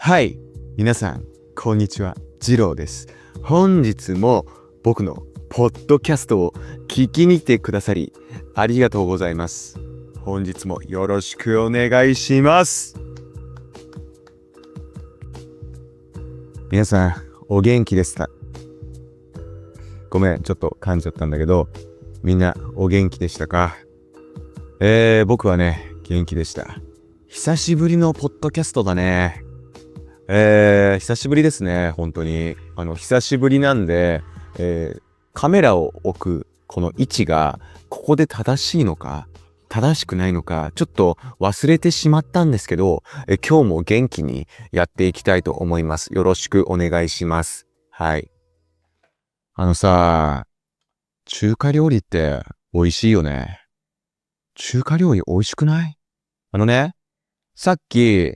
はい、皆さん、こんにちは。ジローです。本日も僕のポッドキャストを聞きに来てくださり、ありがとうございます。本日もよろしくお願いします。皆さん、お元気ですか？ごめん、ちょっと噛んじゃったんだけど、みんなお元気でしたか？僕はね、元気でした。久しぶりのポッドキャストだね。久しぶりですね、本当に。久しぶりなんで、カメラを置くこの位置が、ここで正しいのか、正しくないのか、ちょっと忘れてしまったんですけど、今日も元気にやっていきたいと思います。よろしくお願いします。はい。中華料理って美味しいよね。中華料理美味しくない？さっき、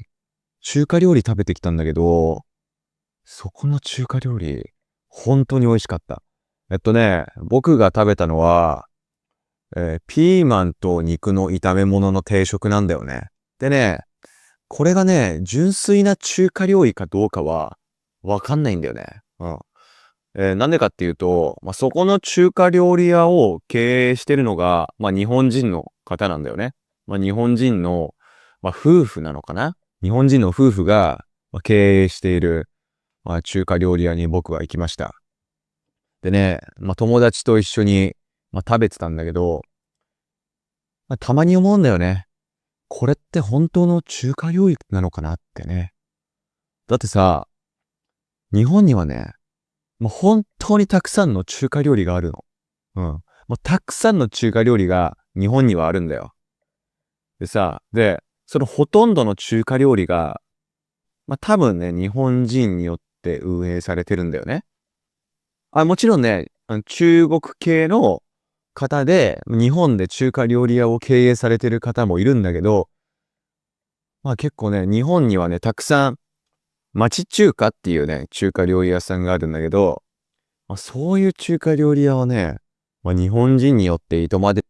中華料理食べてきたんだけど、そこの中華料理、本当に美味しかった。僕が食べたのは、ピーマンと肉の炒め物の定食なんだよね。でね、これがね、純粋な中華料理かどうかは、わかんないんだよね。なんでかっていうと、そこの中華料理屋を経営してるのが、日本人の方なんだよね。日本人の、夫婦なのかな？日本人の夫婦が、経営している、中華料理屋に僕は行きました。でね、友達と一緒に、食べてたんだけど、たまに思うんだよね。これって本当の中華料理なのかなってね。だってさ、日本にはね、本当にたくさんの中華料理があるの。たくさんの中華料理が日本にはあるんだよ。で、そのほとんどの中華料理が、多分ね、日本人によって運営されてるんだよね。もちろんね、中国系の方で、日本で中華料理屋を経営されてる方もいるんだけど、結構ね、日本にはね、たくさん、町中華っていうね、中華料理屋さんがあるんだけど、そういう中華料理屋はね、日本人によっていとまで、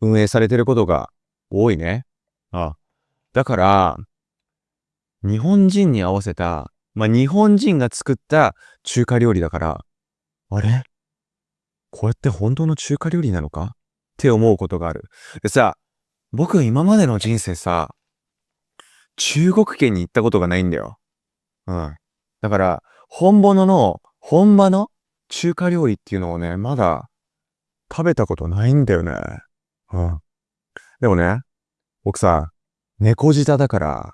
運営されてることが多いね。だから、日本人に合わせた、日本人が作った中華料理だから、あれこうやって本当の中華料理なのかって思うことがある。でさ、僕今までの人生さ、中国圏に行ったことがないんだよ。だから、本場の中華料理っていうのをね、まだ食べたことないんだよね。うん。でもね、僕さ、猫舌だから、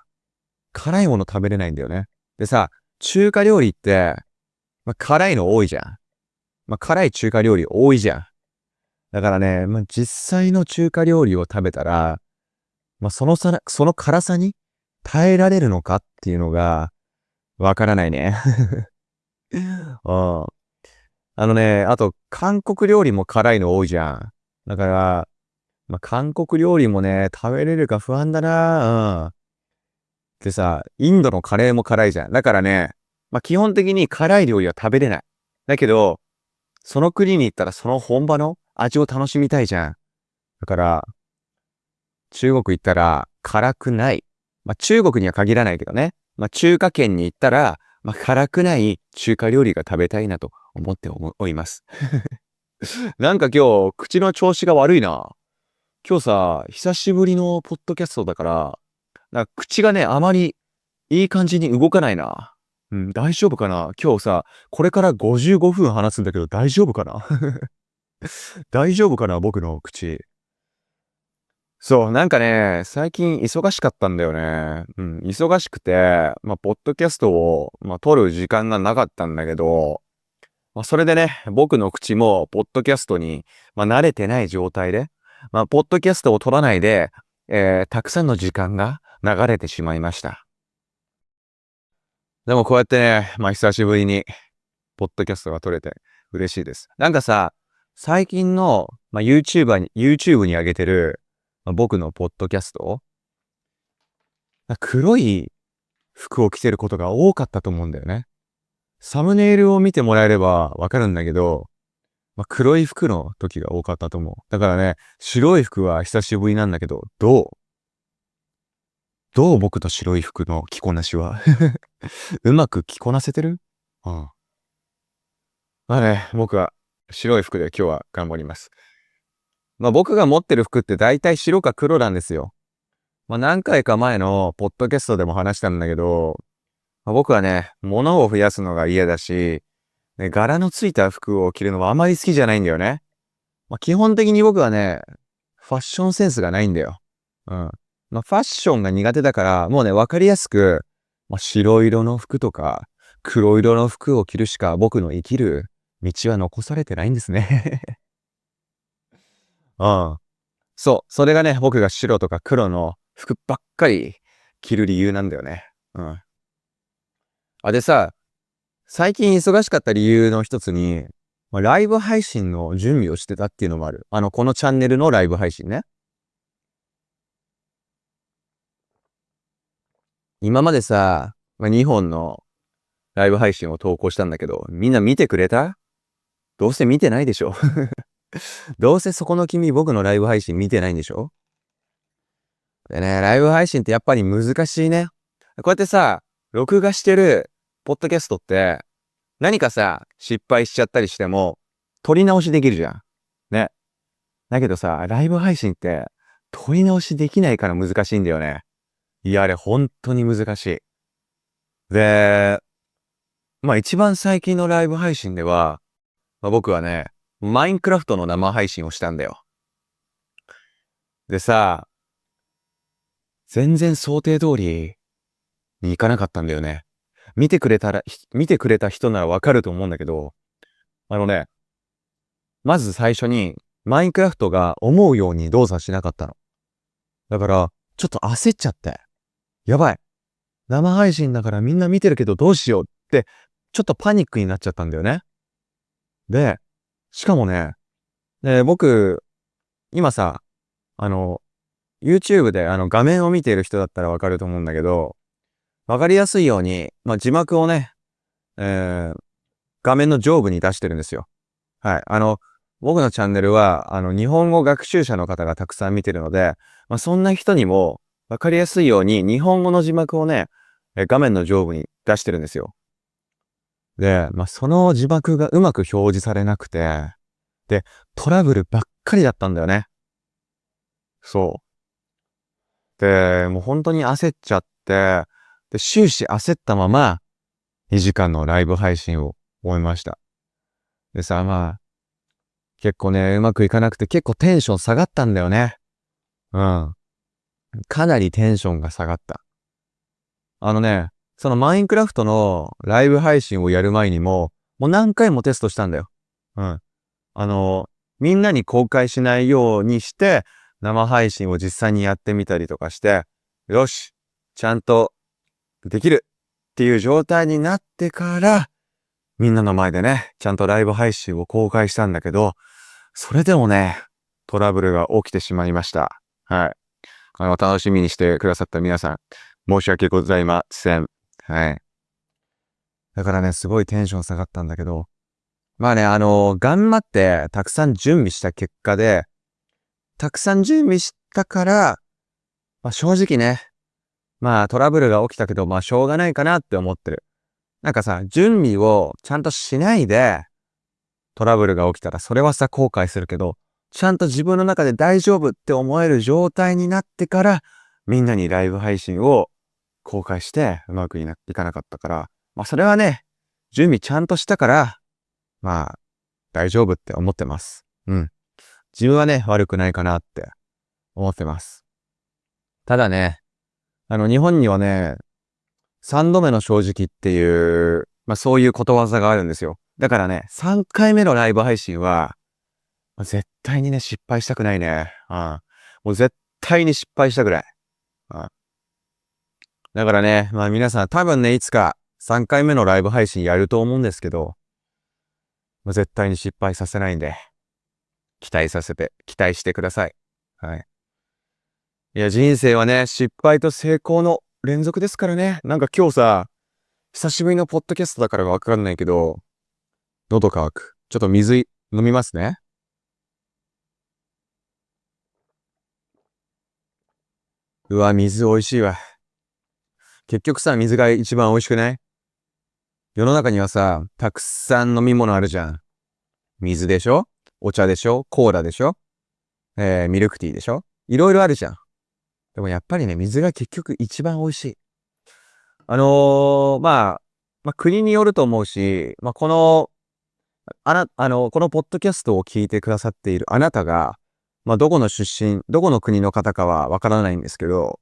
辛いもの食べれないんだよね。でさ、中華料理って、辛いの多いじゃん。辛い中華料理多いじゃん。だからね、実際の中華料理を食べたら、その辛さに耐えられるのかっていうのが、わからないね。うん。あと、韓国料理も辛いの多いじゃん。だから、韓国料理もね、食べれるか不安だな。でさ、インドのカレーも辛いじゃん。だからね、基本的に辛い料理は食べれない。だけど、その国に行ったらその本場の味を楽しみたいじゃん。だから、中国行ったら辛くない。中国には限らないけどね。中華圏に行ったら、辛くない中華料理が食べたいなと思います。なんか今日、口の調子が悪いな。今日さ、久しぶりのポッドキャストだから、口がね、あまりいい感じに動かないな。大丈夫かな今日さ、これから55分話すんだけど大丈夫かな大丈夫かな僕の口。そう、なんかね、最近忙しかったんだよね。忙しくて、ポッドキャストを、撮る時間がなかったんだけど、それでね、僕の口も、ポッドキャストに、慣れてない状態で、ポッドキャストを撮らないで、たくさんの時間が流れてしまいました。でもこうやってね、久しぶりに、ポッドキャストが撮れて嬉しいです。なんかさ、最近の、YouTube に上げてる、僕のポッドキャスト、黒い服を着てることが多かったと思うんだよね。サムネイルを見てもらえればわかるんだけど、黒い服の時が多かったと思う。だからね、白い服は久しぶりなんだけど、どう？どう僕と白い服の着こなしはうまく着こなせてる？うん。まあね、僕は白い服で今日は頑張ります。まあ僕が持ってる服って大体白か黒なんですよ。まあ何回か前のポッドキャストでも話したんだけど、まあ、僕はね、物を増やすのが嫌だし、ね、柄のついた服を着るのはあまり好きじゃないんだよね。まあ基本的に僕はね、ファッションセンスがないんだよ。うん。まあファッションが苦手だから、もうね、わかりやすく、まあ、白色の服とか、黒色の服を着るしか僕の生きる道は残されてないんですね。うん。そう。それがね、僕が白とか黒の服ばっかり着る理由なんだよね。うん。あ、でさ、最近忙しかった理由の一つに、まあ、ライブ配信の準備をしてたっていうのもある。このチャンネルのライブ配信ね。今までさ、まあ、2本のライブ配信を投稿したんだけど、みんな見てくれた？どうせ見てないでしょ？どうせそこの君僕のライブ配信見てないんでしょ？でね、ライブ配信ってやっぱり難しいね。こうやってさ、録画してるポッドキャストって、何かさ、失敗しちゃったりしても、撮り直しできるじゃん。ね。だけどさ、ライブ配信って、撮り直しできないから難しいんだよね。いや、あれ本当に難しい。で、まあ一番最近のライブ配信では、まあ、僕はね、マインクラフトの生配信をしたんだよ。でさ、全然想定通りにいかなかったんだよね。見てくれた人ならわかると思うんだけど、あのね、まず最初に、マインクラフトが思うように動作しなかったの。だから、ちょっと焦っちゃって。やばい。生配信だからみんな見てるけどどうしようって、ちょっとパニックになっちゃったんだよね。で、しかもね、僕、今さ、あの、YouTube で画面を見ている人だったらわかると思うんだけど、わかりやすいように、まあ、字幕をね、えー画面の上部に出してるんですよ。はい。僕のチャンネルは、日本語学習者の方がたくさん見てるので、まあ、そんな人にもわかりやすいように日本語の字幕をね、画面の上部に出してるんですよ。で、まあ、その字幕がうまく表示されなくて、で、トラブルばっかりだったんだよね。そう。で、もう本当に焦っちゃって、で、終始焦ったまま2時間のライブ配信を終えました。でさ、まあ、結構ね、うまくいかなくて結構テンション下がったんだよね。うん。かなりテンションが下がった。そのマインクラフトのライブ配信をやる前にもう何回もテストしたんだよ。うん。あの、みんなに公開しないようにして、生配信を実際にやってみたりとかして、よし、ちゃんとできるっていう状態になってから、みんなの前でね、ちゃんとライブ配信を公開したんだけど、それでもね、トラブルが起きてしまいました。はい。楽しみにしてくださった皆さん、申し訳ございません。はい。だからね、すごいテンション下がったんだけど、まあね、頑張ってたくさん準備した結果で、たくさん準備したから、まあ正直ね、まあトラブルが起きたけど、まあしょうがないかなって思ってる。なんかさ、準備をちゃんとしないで、トラブルが起きたらそれはさ後悔するけど、ちゃんと自分の中で大丈夫って思える状態になってから、みんなにライブ配信を公開してうまくいかなかったから、まあそれはね、準備ちゃんとしたから、まあ大丈夫って思ってます。うん。自分はね、悪くないかなって思ってます。ただね、日本にはね、3度目の正直っていう、まあそういうことわざがあるんですよ。だからね、3回目のライブ配信は、絶対にね、失敗したくないね。うん。もう絶対に失敗したくない。うん。だからね、まあ皆さん多分ね、いつか3回目のライブ配信やると思うんですけど、まあ、絶対に失敗させないんで、期待してください。はい。いや、人生はね、失敗と成功の連続ですからね。なんか今日さ、久しぶりのポッドキャストだからわかんないけど、喉乾く。ちょっと水飲みますね。うわ、水美味しいわ。結局さ、水が一番美味しくない？世の中にはさ、たくさん飲み物あるじゃん。水でしょ？お茶でしょ？コーラでしょ？ミルクティーでしょ？いろいろあるじゃん。でもやっぱりね、水が結局一番美味しい。国によると思うし、このポッドキャストを聞いてくださっているあなたが、どこの出身、どこの国の方かはわからないんですけど、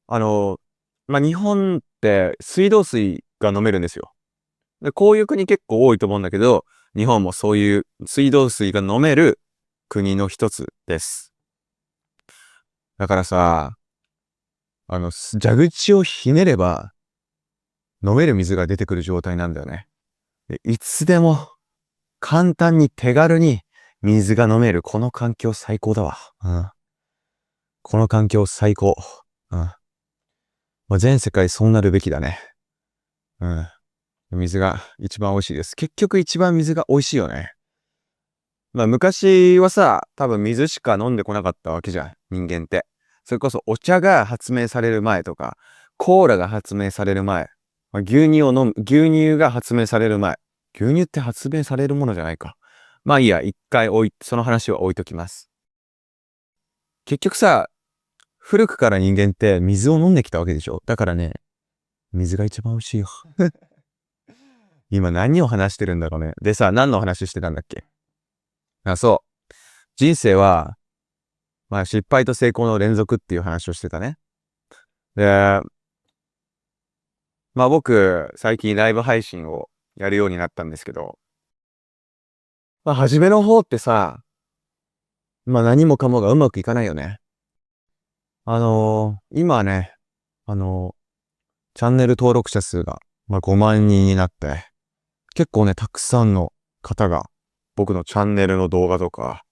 日本って水道水が飲めるんですよ。で、こういう国結構多いと思うんだけど、日本もそういう水道水が飲める国の一つです。だからさ、蛇口をひねれば飲める水が出てくる状態なんだよね。で、いつでも簡単に手軽に水が飲めるこの環境最高だわ。うん。この環境最高。うん。全世界そうなるべきだね。うん。水が一番美味しいです。結局一番水が美味しいよね。昔はさ、多分水しか飲んでこなかったわけじゃん。人間って。それこそお茶が発明される前とか、コーラが発明される前、牛乳が発明される前。牛乳って発明されるものじゃないか。まあいいや、その話は置いときます。結局さ、古くから人間って水を飲んできたわけでしょ。だからね、水が一番美味しいよ。今何を話してるんだろうね。でさ、何の話してたんだっけ？そう。人生は、失敗と成功の連続っていう話をしてたね。で、僕、最近ライブ配信をやるようになったんですけど、初めの方ってさ、何もかもがうまくいかないよね。今はね、チャンネル登録者数が、5万人になって、結構ね、たくさんの方が、僕のチャンネルの動画とか、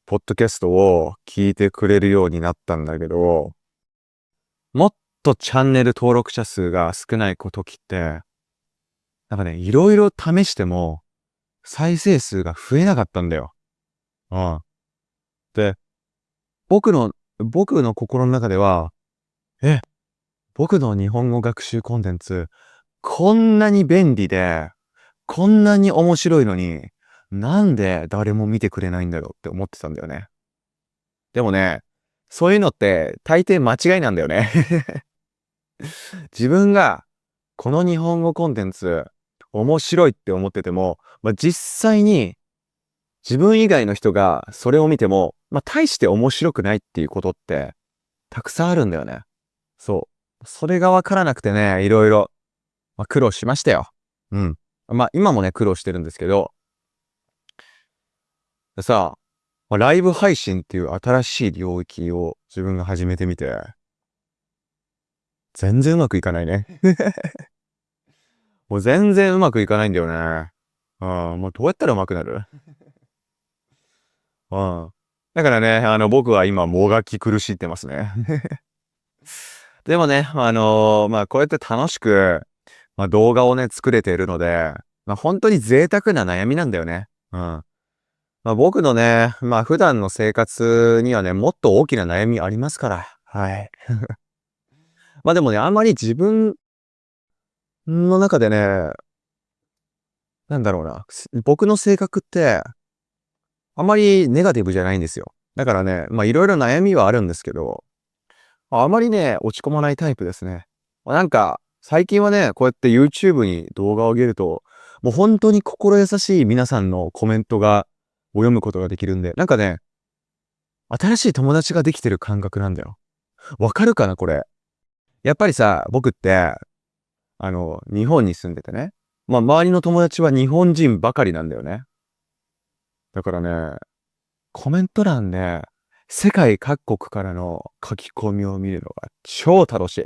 ポッドキャストを聞いてくれるようになったんだけど、もっとチャンネル登録者数が少ない時って、いろいろ試しても、再生数が増えなかったんだよ。うん。で、僕の心の中では、僕の日本語学習コンテンツ、こんなに便利で、こんなに面白いのに、なんで誰も見てくれないんだろうって思ってたんだよね。でもね、そういうのって大抵間違いなんだよね。自分がこの日本語コンテンツ面白いって思ってても、実際に自分以外の人がそれを見ても、大して面白くないっていうことってたくさんあるんだよね。そう。それがわからなくてね、いろいろ、苦労しましたよ。うん。今もね、苦労してるんですけど、でさ、ライブ配信っていう新しい領域を自分が始めてみて、全然うまくいかないね。もう全然うまくいかないんだよね。もうどうやったらうまくなる？うん。だからね、僕は今、もがき苦しんでますね。でもね、こうやって楽しく、動画をね、作れているので、本当に贅沢な悩みなんだよね。うん。僕のね、普段の生活にはね、もっと大きな悩みありますから。はい。でもね、あんまり自分の中でね、なんだろうな、僕の性格って、あまりネガティブじゃないんですよ。だからね、いろいろ悩みはあるんですけど、あまりね、落ち込まないタイプですね。最近はね、こうやって YouTube に動画を上げると、もう本当に心優しい皆さんのコメントを読むことができるんで、新しい友達ができてる感覚なんだよ。わかるかなこれ。やっぱりさ、僕って、日本に住んでてね。周りの友達は日本人ばかりなんだよね。だからね、コメント欄で、世界各国からの書き込みを見るのが超楽しい。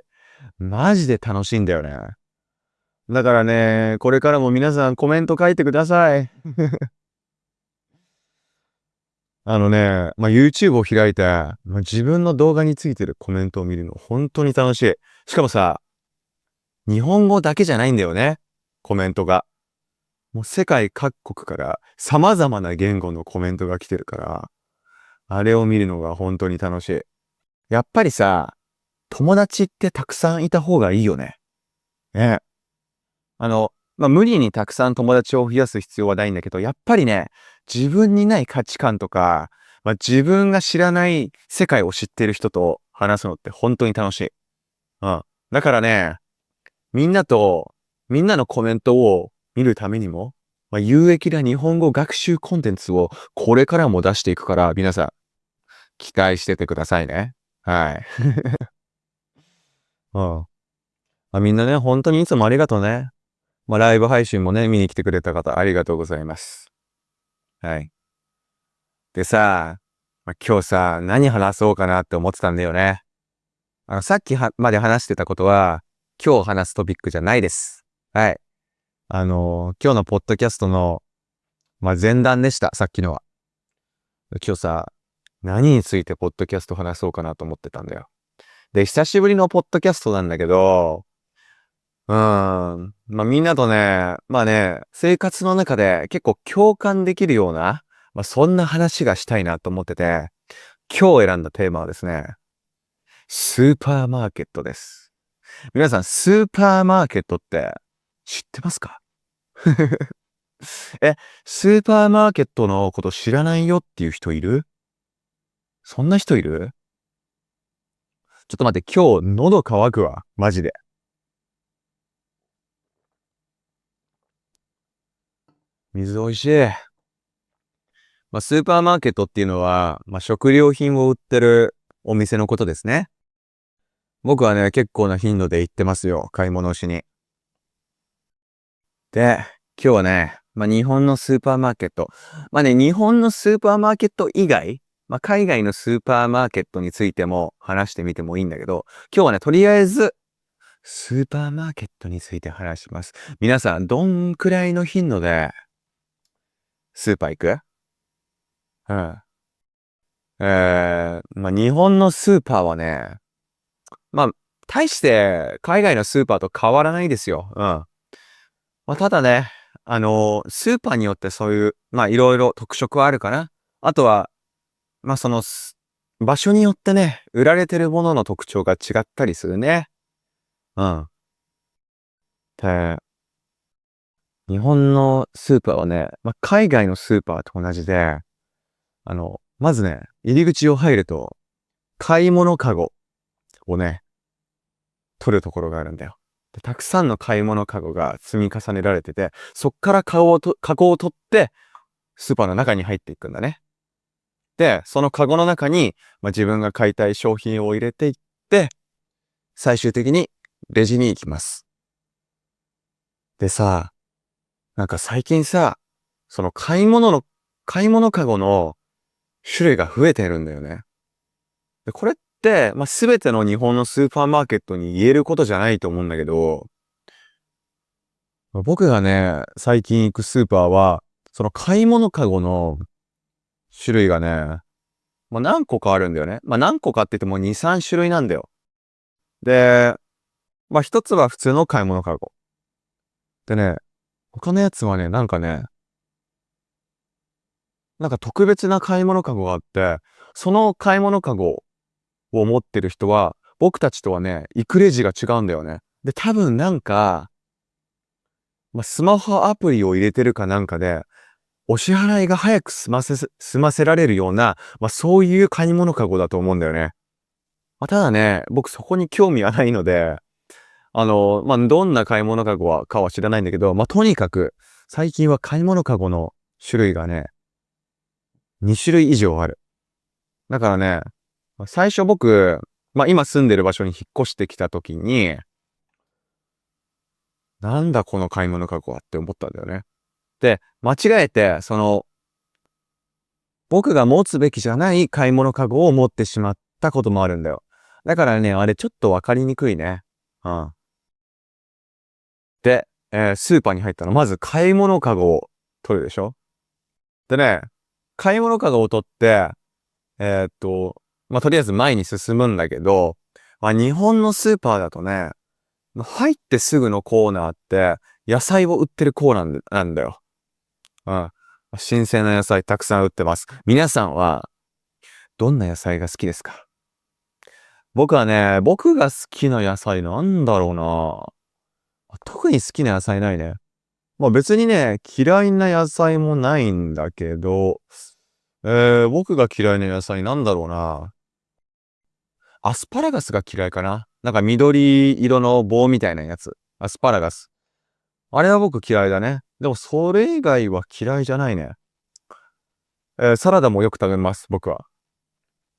マジで楽しいんだよね。だからね、これからも皆さんコメント書いてください。YouTube を開いて、自分の動画についてるコメントを見るの本当に楽しい。しかもさ、日本語だけじゃないんだよね。コメントが。もう世界各国から様々な言語のコメントが来てるから、あれを見るのが本当に楽しい。やっぱりさ、友達ってたくさんいた方がいいよね。ね。無理にたくさん友達を増やす必要はないんだけど、やっぱりね、自分にない価値観とか、自分が知らない世界を知っている人と話すのって本当に楽しい。うん。だからね、みんなのコメントを見るためにも、有益な日本語学習コンテンツをこれからも出していくから、皆さん、期待しててくださいね。はい。うん。みんなね、本当にいつもありがとうね。ライブ配信もね、見に来てくれた方、ありがとうございます。はい。でさ、今日さ、何話そうかなって思ってたんだよね。さっきまで話してたことは、今日話すトピックじゃないです。はい。今日のポッドキャストの、前段でした、さっきのは。今日さ、何についてポッドキャスト話そうかなと思ってたんだよ。で、久しぶりのポッドキャストなんだけど、みんなとね、生活の中で結構共感できるような、そんな話がしたいなと思ってて、今日選んだテーマはですね、スーパーマーケットです。皆さん、スーパーマーケットって知ってますか？え、スーパーマーケットのこと知らないよっていう人いる？そんな人いる？ちょっと待って、今日喉乾くわ。マジで。水美味しい。スーパーマーケットっていうのは、食料品を売ってるお店のことですね。僕はね、結構な頻度で行ってますよ。買い物をしに。で、今日はね、日本のスーパーマーケット。日本のスーパーマーケット以外、海外のスーパーマーケットについても話してみてもいいんだけど、今日はね、とりあえず、スーパーマーケットについて話します。皆さん、どんくらいの頻度で、スーパー行く？うん。日本のスーパーはね、まあ、大して海外のスーパーと変わらないですよ。うん。ただね、スーパーによってそういう、いろいろ特色はあるかな。あとは、場所によってね、売られてるものの特徴が違ったりするね。うん。で、日本のスーパーはね、海外のスーパーと同じで、まずね、入り口を入ると、買い物カゴをね、取るところがあるんだよ。で、たくさんの買い物カゴが積み重ねられてて、そっからカゴを取って、スーパーの中に入っていくんだね。で、そのカゴの中に、自分が買いたい商品を入れていって、最終的にレジに行きます。でさ、最近さ、その買い物カゴの種類が増えてるんだよね。で、これって、全ての日本のスーパーマーケットに言えることじゃないと思うんだけど、僕がね、最近行くスーパーは、その買い物カゴの種類がね、何個かあるんだよね。何個かって言っても2、3種類なんだよ。で、一つは普通の買い物カゴ。でね、他のやつはね、特別な買い物カゴがあって、その買い物カゴを持ってる人は、僕たちとはね、行くレジが違うんだよね。で、多分スマホアプリを入れてるかなんかで、お支払いが早く済ませられるような、そういう買い物カゴだと思うんだよね。ただね、僕そこに興味はないので、どんな買い物カゴかは知らないんだけど、とにかく、最近は買い物カゴの種類がね、2種類以上ある。だからね、最初僕、今住んでる場所に引っ越してきた時に、なんだこの買い物カゴはって思ったんだよね。で、間違えて、僕が持つべきじゃない買い物カゴを持ってしまったこともあるんだよ。だからね、あれちょっとわかりにくいね。うん。で、スーパーに入ったら、まず買い物カゴを取るでしょ？でね、買い物カゴを取って、えーっと、とりあえず前に進むんだけど、日本のスーパーだとね、入ってすぐのコーナーって、野菜を売ってるコーナーなんだよ。うん。新鮮な野菜たくさん売ってます。皆さんは、どんな野菜が好きですか？僕はね、僕が好きな野菜なんだろうな。特に好きな野菜ないね。まあ別にね、嫌いな野菜もないんだけど、僕が嫌いな野菜なんだろうな。アスパラガスが嫌いかな。なんか緑色の棒みたいなやつ。アスパラガス。あれは僕嫌いだね。でもそれ以外は嫌いじゃないね。サラダもよく食べます、僕は。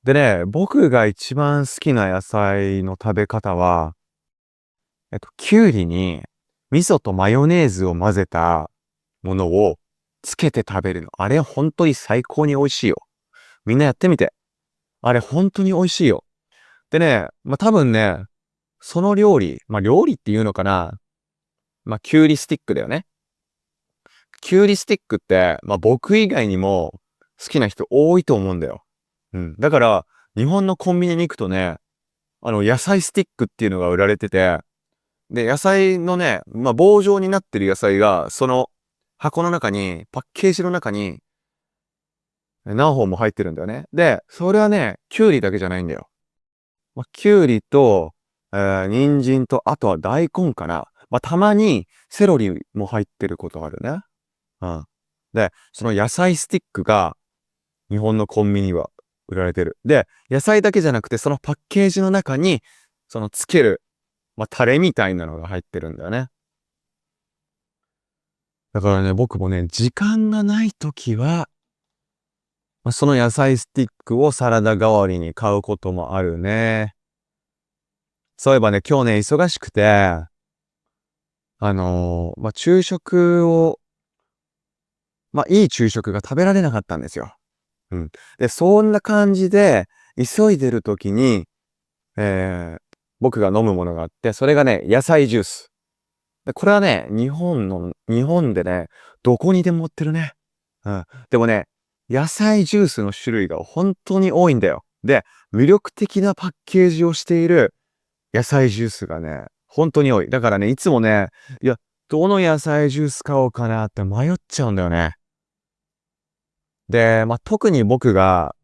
でね、僕が一番好きな野菜の食べ方は、きゅうりに味噌とマヨネーズを混ぜたものをつけて食べるの。あれ本当に最高に美味しいよ。みんなやってみて。あれ本当に美味しいよ。でね、まあ、多分ね、その料理、まあ、料理っていうのかな。まあ、きゅうりスティックだよね。きゅうりスティックって、まあ、僕以外にも好きな人多いと思うんだよ。うん。だから、日本のコンビニに行くとね、野菜スティックっていうのが売られてて、で、野菜のね、まあ、棒状になってる野菜が、その箱の中に、パッケージの中に何本も入ってるんだよね。で、それはね、きゅうりだけじゃないんだよ。まあ、きゅうりと、人参と、あとは大根かな。まあ、たまにセロリも入ってることあるね。うん。で、その野菜スティックが日本のコンビニは売られてる。で、野菜だけじゃなくて、そのパッケージの中に、そのつける、まあ、タレみたいなのが入ってるんだよね。だからね、僕もね、時間がないときは、まあ、その野菜スティックをサラダ代わりに買うこともあるね。そういえばね、今日ね、忙しくて、まあ、昼食を、まあ、いい昼食が食べられなかったんですよ。うん。で、そんな感じで、急いでる時に、えー僕が飲むものがあって、それがね、野菜ジュース。で、これはね、日本でね、どこにでも売ってるね。うん。でもね、野菜ジュースの種類が本当に多いんだよ。で、魅力的なパッケージをしている野菜ジュースがね、本当に多い。だからね、いつもね、いや、どの野菜ジュース買おうかなって迷っちゃうんだよね。で、まあ、特に僕が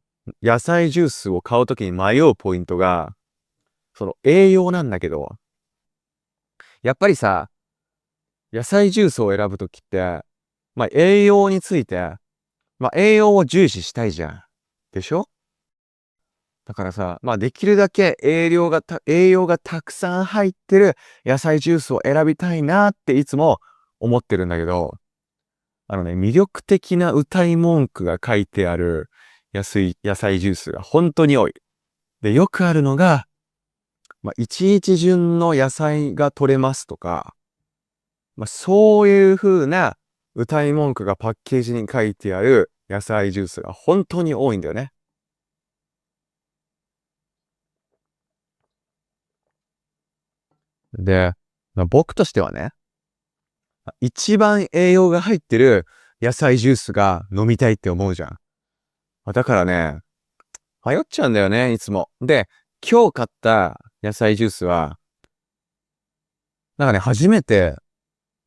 野菜ジュースを買うときに迷うポイントが、その栄養なんだけど、やっぱりさ、野菜ジュースを選ぶときって、まあ、栄養について、まあ、栄養を重視したいじゃん。でしょ？だからさ、まあ、できるだけ栄養がたくさん入ってる野菜ジュースを選びたいなっていつも思ってるんだけど、魅力的な歌い文句が書いてある野菜ジュースが本当に多い。で、よくあるのが、まあ、一日順の野菜が取れますとか、まあ、そういう風な歌い文句がパッケージに書いてある野菜ジュースが本当に多いんだよね。で、まあ、僕としてはね、一番栄養が入ってる野菜ジュースが飲みたいって思うじゃん。だからね、迷っちゃうんだよね、いつも。で、今日買った野菜ジュースは、なんかね、初めて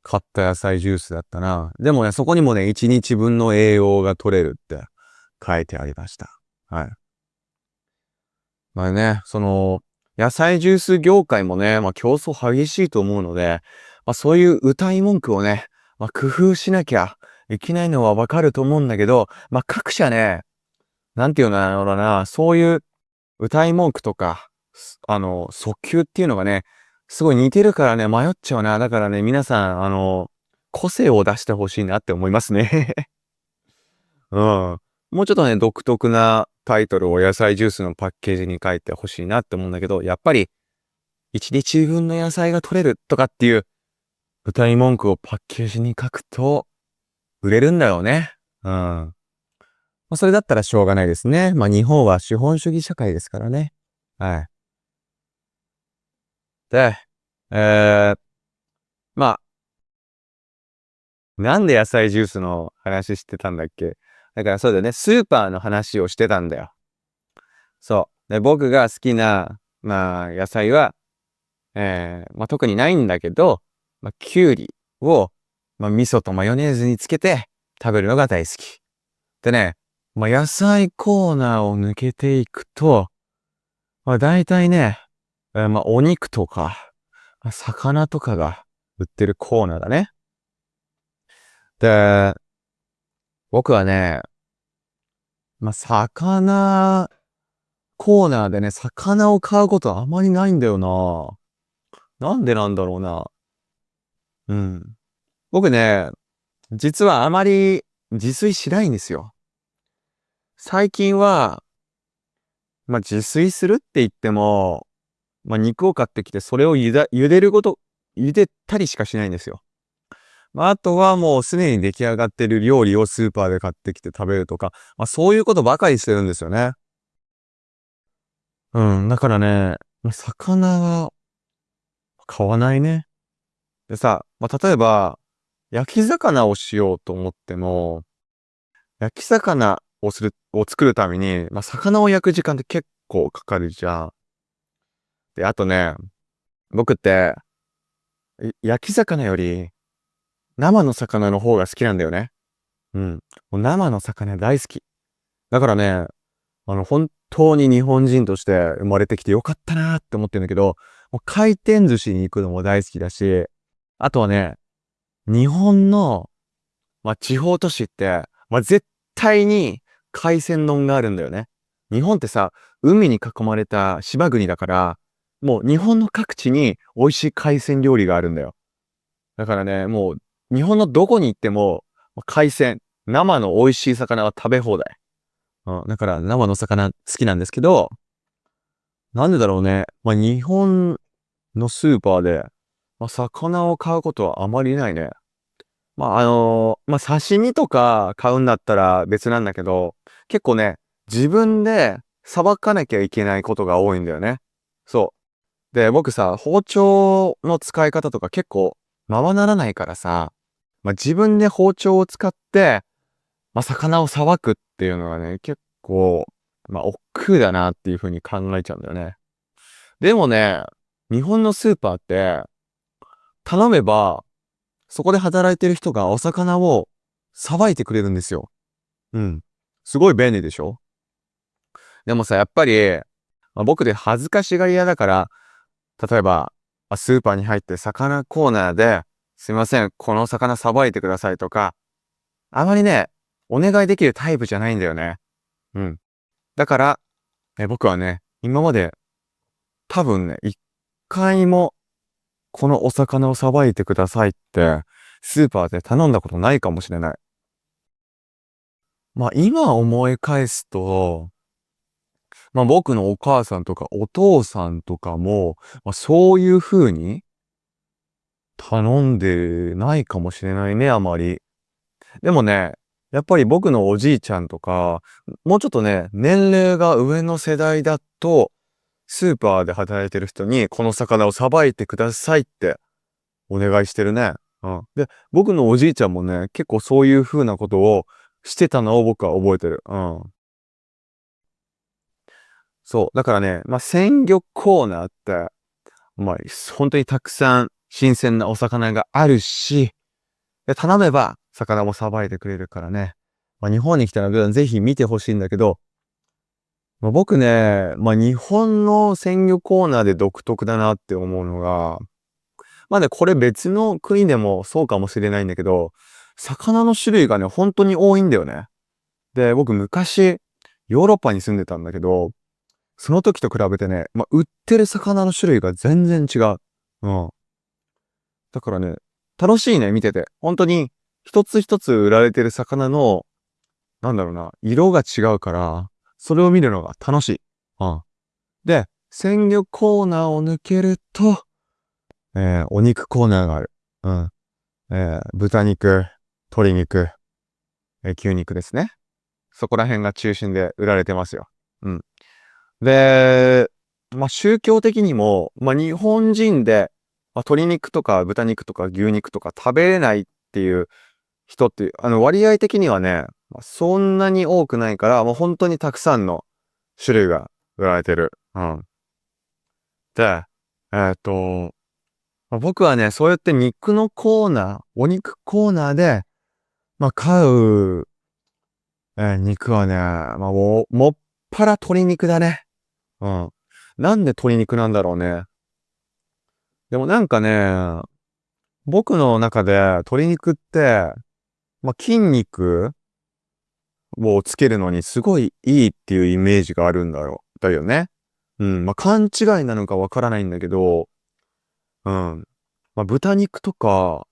買った野菜ジュースだったな。でもね、そこにもね、1日分の栄養が取れるって書いてありました。はい。まあね、野菜ジュース業界もね、まあ競争激しいと思うので、まあそういう謳い文句をね、まあ工夫しなきゃいけないのはわかると思うんだけど、まあ各社ね、なんていうのだろうな、そういう謳い文句とか、訴求っていうのがね、すごい似てるからね、迷っちゃうな。だからね、皆さん、個性を出してほしいなって思いますね。うん。もうちょっとね、独特なタイトルを野菜ジュースのパッケージに書いてほしいなって思うんだけど、やっぱり、一日分の野菜が取れるとかっていう謳い文句をパッケージに書くと、売れるんだよね。うん。まあ、それだったらしょうがないですね。まあ、日本は資本主義社会ですからね。はい。で、えー、まあ、なんで野菜ジュースの話してたんだっけ？だからそうだよね、スーパーの話をしてたんだよ。そう。で、僕が好きな、まあ、野菜は、まあ、特にないんだけど、まあ、きゅうりを、まあ、味噌とマヨネーズにつけて食べるのが大好き。でね、まあ、野菜コーナーを抜けていくと、大体ね、お肉とか、魚とかが売ってるコーナーだね。で、僕はね、魚コーナーでね、魚を買うことはあまりないんだよな。なんでなんだろうな。うん。僕ね、実はあまり自炊しないんですよ。最近は、自炊するって言っても、肉を買ってきて、それを茹でたりしかしないんですよ。あとはもうすでに出来上がってる料理をスーパーで買ってきて食べるとか、そういうことばかりしてるんですよね。うん、だからね、魚は買わないね。でさ、例えば、焼き魚をしようと思っても、焼き魚を作るために、魚を焼く時間って結構かかるじゃん。で、あとね、僕って、焼き魚より生の魚の方が好きなんだよね。うん。もう生の魚大好き。だからね、本当に日本人として生まれてきてよかったなーって思ってるんだけど、もう回転寿司に行くのも大好きだし、あとはね、日本の、地方都市って、絶対に海鮮丼があるんだよね。日本ってさ、海に囲まれた島国だから、もう日本の各地に美味しい海鮮料理があるんだよ。だからね、もう日本のどこに行っても、海鮮、生の美味しい魚は食べ放題。うん、だから生の魚好きなんですけど、なんでだろうね。日本のスーパーで、魚を買うことはあまりないね。刺身とか買うんだったら別なんだけど、結構ね、自分でさばかなきゃいけないことが多いんだよね。そう。で、僕さ、包丁の使い方とか結構ままならないからさ、自分で包丁を使って、魚をさばくっていうのがね、結構、億劫だなっていう風に考えちゃうんだよね。でもね、日本のスーパーって、頼めば、そこで働いてる人がお魚をさばいてくれるんですよ。うん。すごい便利でしょ？でもさ、やっぱり、僕で恥ずかしがり屋だから、例えば、スーパーに入って魚コーナーで、すいません、この魚さばいてくださいとか、あまりね、お願いできるタイプじゃないんだよね。うん。だから、僕はね、今まで多分ね、一回もこのお魚をさばいてくださいって、スーパーで頼んだことないかもしれない。今思い返すと、僕のお母さんとかお父さんとかも、そういう風に頼んでないかもしれないね、あまり。でもね、やっぱり僕のおじいちゃんとか、もうちょっとね、年齢が上の世代だと、スーパーで働いてる人に、この魚をさばいてくださいってお願いしてるね。うん。で、僕のおじいちゃんもね、結構そういう風なことをしてたのを僕は覚えてる。うん。そう。だからね、鮮魚コーナーって、本当にたくさん新鮮なお魚があるし、で、頼めば魚もさばいてくれるからね。日本に来たらぜひ見てほしいんだけど、僕ね、日本の鮮魚コーナーで独特だなって思うのが、これ別の国でもそうかもしれないんだけど、魚の種類がね、本当に多いんだよね。で、僕昔、ヨーロッパに住んでたんだけど、その時と比べてね、売ってる魚の種類が全然違う。うん。だからね、楽しいね、見てて。本当に、一つ一つ売られてる魚の、なんだろうな、色が違うから、それを見るのが楽しい。うん。で、鮮魚コーナーを抜けると、お肉コーナーがある。うん。豚肉、鶏肉、牛肉ですね。そこら辺が中心で売られてますよ。うん。で、宗教的にも、日本人で、鶏肉とか豚肉とか牛肉とか食べれないっていう人って、割合的にはね、そんなに多くないから、もう本当にたくさんの種類が売られてる。うん。で、えっと、僕はね、そうやって肉のコーナー、お肉コーナーで、買う、肉はね、もっぱら鶏肉だね。うん。なんで鶏肉なんだろうね。でもなんかね、僕の中で鶏肉って、筋肉をつけるのにすごいいいっていうイメージがあるんだよね。うん。勘違いなのかわからないんだけど、うん。豚肉とか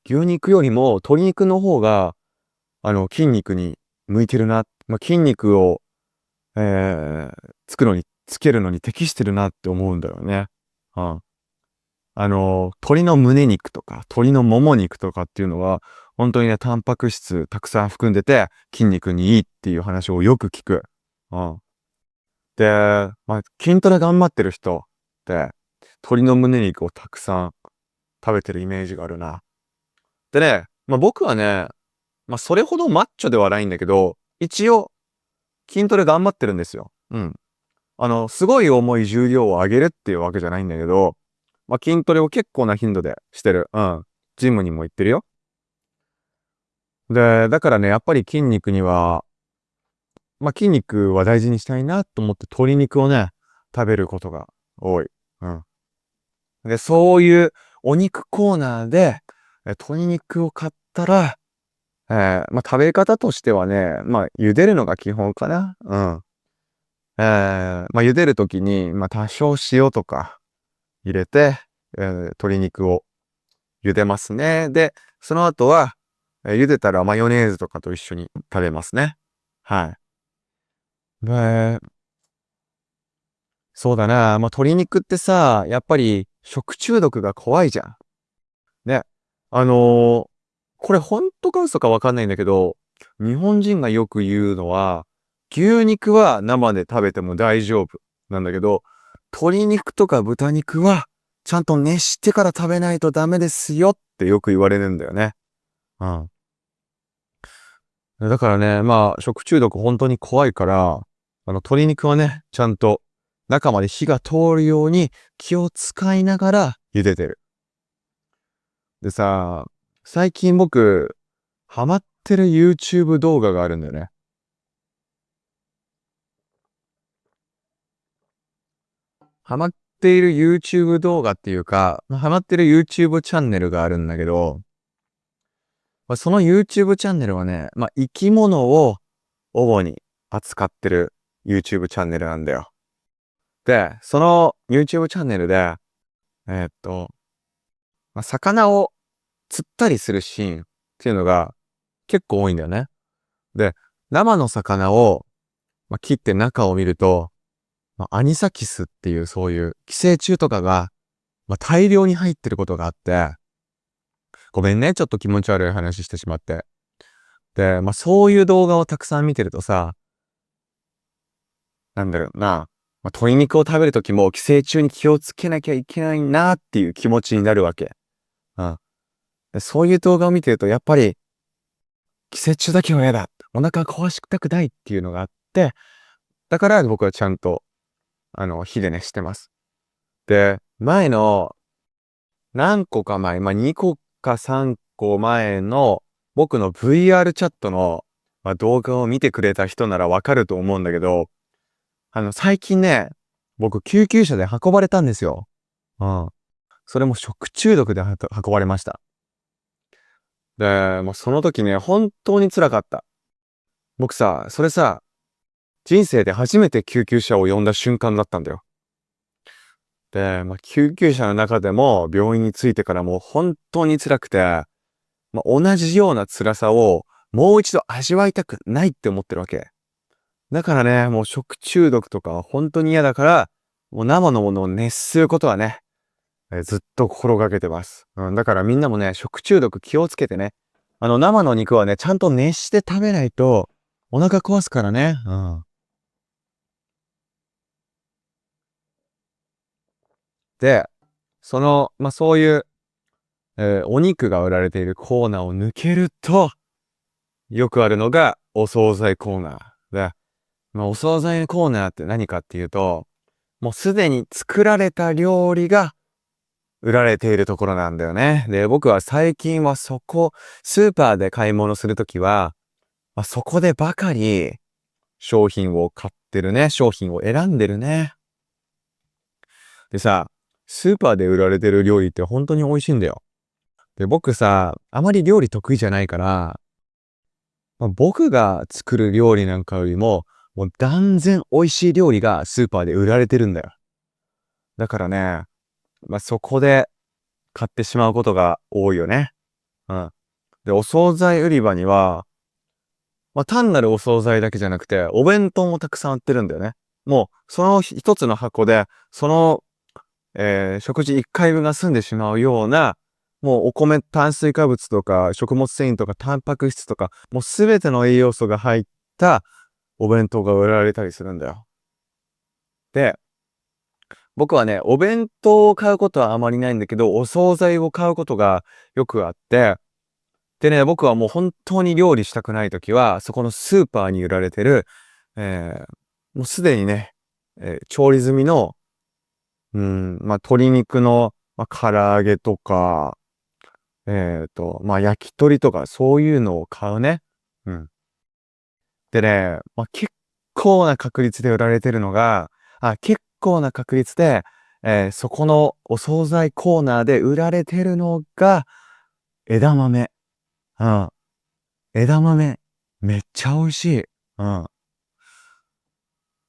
牛肉よりも鶏肉の方が、筋肉に向いてるな。筋肉を、つけるのに適してるなって思うんだよね。うん。鶏の胸肉とか、鶏のもも肉とかっていうのは、本当にね、タンパク質たくさん含んでて、筋肉にいいっていう話をよく聞く。うん。で、筋トレ頑張ってる人って、鶏の胸肉をたくさん食べてるイメージがあるな。でね、僕はね、それほどマッチョではないんだけど、一応、筋トレ頑張ってるんですよ。うん。すごい重い重量を上げるっていうわけじゃないんだけど、筋トレを結構な頻度でしてる。うん。ジムにも行ってるよ。で、だからね、やっぱり筋肉は大事にしたいなと思って鶏肉をね、食べることが多い。うん。で、そういうお肉コーナーで、鶏肉を買ったら、食べ方としてはね、茹でるのが基本かな。うん。茹でるときに、多少塩とか入れて、鶏肉を茹でますね。で、その後は、茹でたらマヨネーズとかと一緒に食べますね。はい。で、そうだな、鶏肉ってさ、やっぱり食中毒が怖いじゃん。ね。あのーこれほんとか嘘かわかんないんだけど、日本人がよく言うのは、牛肉は生で食べても大丈夫なんだけど、鶏肉とか豚肉はちゃんと熱してから食べないとダメですよってよく言われるんだよね。うん。だからね、食中毒本当に怖いから、鶏肉はね、ちゃんと中まで火が通るように気を使いながら茹でてる。でさ、最近僕、ハマってる YouTube 動画があるんだよね。ハマっている YouTube 動画っていうか、ハマってる YouTube チャンネルがあるんだけど、その YouTube チャンネルはね、生き物を主に扱ってる YouTube チャンネルなんだよ。で、その YouTube チャンネルで、えーっと、魚を釣ったりするシーンっていうのが結構多いんだよね。で、生の魚を、切って中を見ると、アニサキスっていうそういう寄生虫とかが、大量に入ってることがあって、ごめんね、ちょっと気持ち悪い話してしまって。で、そういう動画をたくさん見てるとさ、なんだろうな、鶏肉を食べるときも寄生虫に気をつけなきゃいけないなっていう気持ちになるわけ。うん。でそういう動画を見てると、やっぱり寄生虫だけは嫌だ。お腹壊したくないっていうのがあって、だから僕はちゃんと、火で熱してます。で、何個か前、2個か3個前の僕の VR チャットの、動画を見てくれた人ならわかると思うんだけど、最近ね、僕救急車で運ばれたんですよ。うん。それも食中毒で運ばれました。で、その時ね、本当に辛かった。僕さ、それさ、人生で初めて救急車を呼んだ瞬間だったんだよ。で、救急車の中でも病院に着いてからもう本当に辛くて、同じような辛さをもう一度味わいたくないって思ってるわけ。だからね、もう食中毒とかは本当に嫌だから、もう生のものを熱することはね、ずっと心がけてます。うん、だからみんなもね、食中毒気をつけてね。生の肉はね、ちゃんと熱して食べないと、お腹壊すからね。うん。で、そういう、お肉が売られているコーナーを抜けると、よくあるのがお惣菜コーナーで、お惣菜コーナーって何かっていうと、もうすでに作られた料理が売られているところなんだよね。で、僕は最近はスーパーで買い物するときは、そこでばかり商品を買ってるね。商品を選んでるね。でさ、スーパーで売られてる料理って本当に美味しいんだよ。で、僕さ、あまり料理得意じゃないから、僕が作る料理なんかよりも、もう断然美味しい料理がスーパーで売られてるんだよ。だからね、そこで買ってしまうことが多いよね。うん。で、お惣菜売り場には、単なるお惣菜だけじゃなくて、お弁当もたくさん売ってるんだよね。もう、その一つの箱で、その、食事1回分が済んでしまうような、もうお米、炭水化物とか、食物繊維とか、タンパク質とか、もうすべての栄養素が入ったお弁当が売られたりするんだよ。で、僕はね、お弁当を買うことはあまりないんだけど、お惣菜を買うことがよくあって、でね、僕はもう本当に料理したくないときは、そこのスーパーに売られてる、もうすでにね、調理済みの、鶏肉の、唐揚げとか、焼き鳥とか、そういうのを買うね。うん。でね、結構な確率で売られてるのが、結構な確率で、そこのお惣菜コーナーで売られてるのが、枝豆。うん。枝豆。めっちゃ美味しい。うん。あ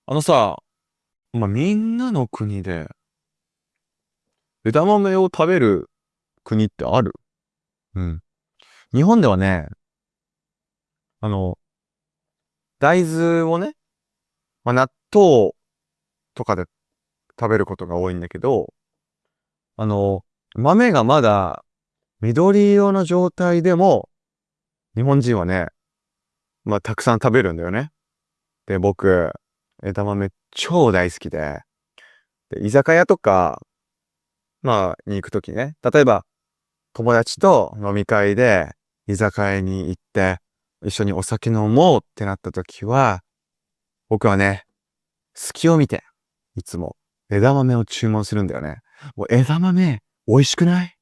のさ、みんなの国で、枝豆を食べる国ってある？うん。日本ではね、あの、大豆をね、納豆とかで食べることが多いんだけど、あの、豆がまだ緑色の状態でも、日本人はね、たくさん食べるんだよね。で、僕、枝豆超大好きで、居酒屋とか、に行くときね、例えば、友達と飲み会で居酒屋に行って、一緒にお酒飲もうってなったときは、僕はね、隙を見て、いつも枝豆を注文するんだよね。もう枝豆、美味しくない？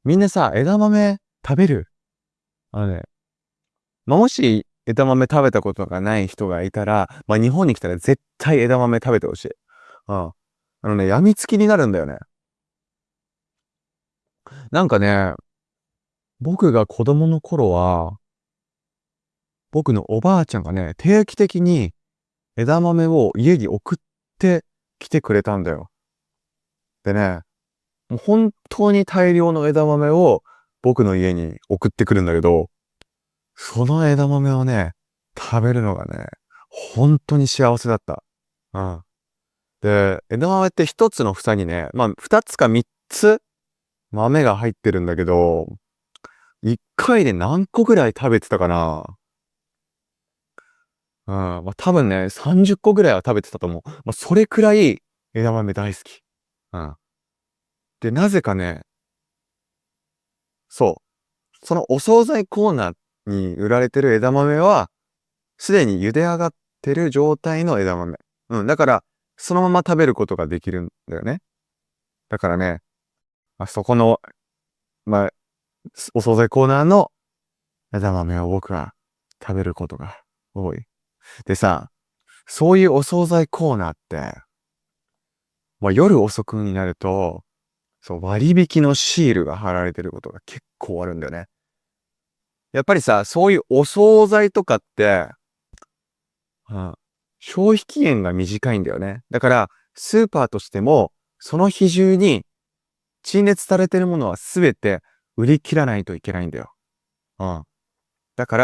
みんなさ、枝豆食べる？あのね、もし枝豆食べたことがない人がいたら、日本に来たら絶対枝豆食べてほしい。うん。病みつきになるんだよね。なんかね、僕が子供の頃は、僕のおばあちゃんがね、定期的に枝豆を家に送ってきてくれたんだよ。でね、もう本当に大量の枝豆を僕の家に送ってくるんだけど、その枝豆をね、食べるのがね、本当に幸せだった。うん。で、枝豆って一つの房にね、二つか三つ豆が入ってるんだけど、一回で何個ぐらい食べてたかな？うん。多分ね、30個ぐらいは食べてたと思う。それくらい枝豆大好き。うん。で、なぜかね、そう。そのお惣菜コーナーに売られてる枝豆は、すでに茹で上がってる状態の枝豆。うん。だから、そのまま食べることができるんだよね。だからね、そこの、まあ、お惣菜コーナーの枝豆を僕は食べることが多い。でさ、そういうお惣菜コーナーって、夜遅くになると、そう、割引のシールが貼られてることが結構あるんだよね。やっぱりさ、そういうお惣菜とかって、うん、消費期限が短いんだよね。だから、スーパーとしても、その日中に陳列されてるものはすべて売り切らないといけないんだよ。うん。だか